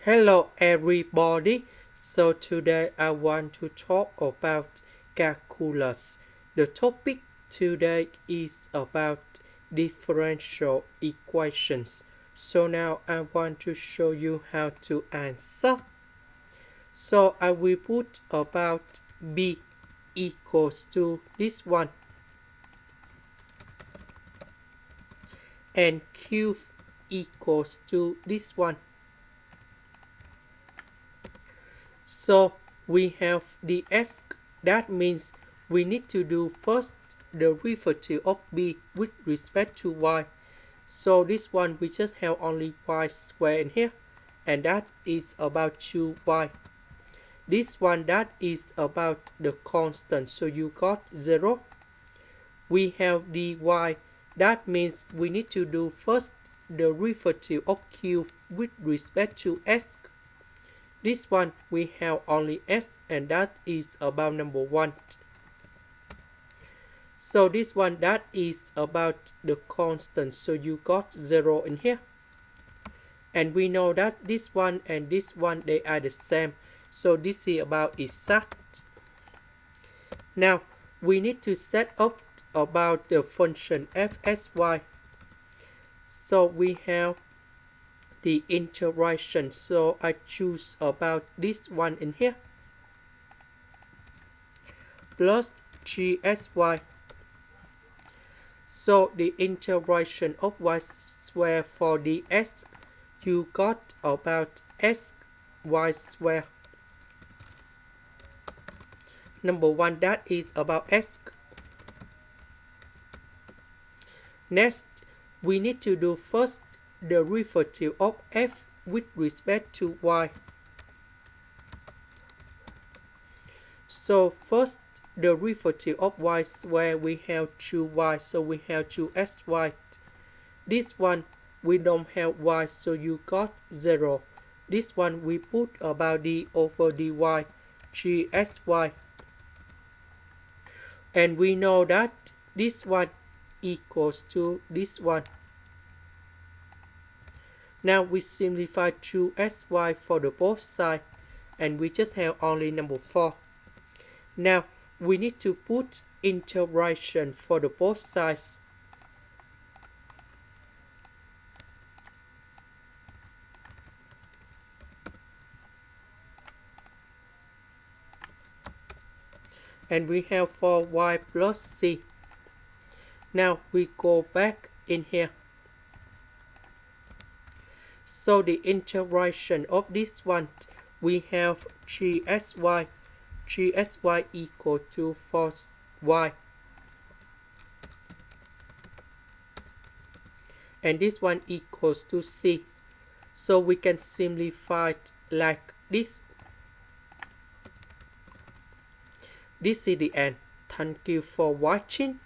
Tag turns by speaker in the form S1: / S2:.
S1: Hello everybody. So today I want to talk about calculus. The topic today is about differential equations. So now I want to show you how to answer. So I will put about b equals to this one and q equals to this one. So we have the s, that means we need to do first the derivative of b with respect to y. So this one we just have only y squared in here, and that is about 2y. This one that is about the constant, so you got 0. We have dy, that means we need to do first the derivative of q with respect to s. This one we have only s, and that is about number 1. So this one that is about the constant, so you got 0 in here. And we know that this one and this one they are the same, so this is about exact. Now we need to set up about the function fxy. So we have the integration, so I choose about this one in here plus 3xy. So the integration of y squared for the s, you got about s y squared. Number 1 that is about s. Next we need to do first the derivative of f with respect to y. So first the derivative of y squared, we have 2y, so we have 2xy. This one we don't have y, so you got 0. This one we put about d over dy, 3xy. And we know that this one equals to this one. Now we simplify 2xy for the both sides, and we just have only number 4. Now we need to put integration for the both sides. And we have 4y plus c. Now we go back in here. So the integration of this one, we have 3xy. 3xy equal to 4y. And this one equals to c. So we can simplify it like this. This is the end. Thank you for watching.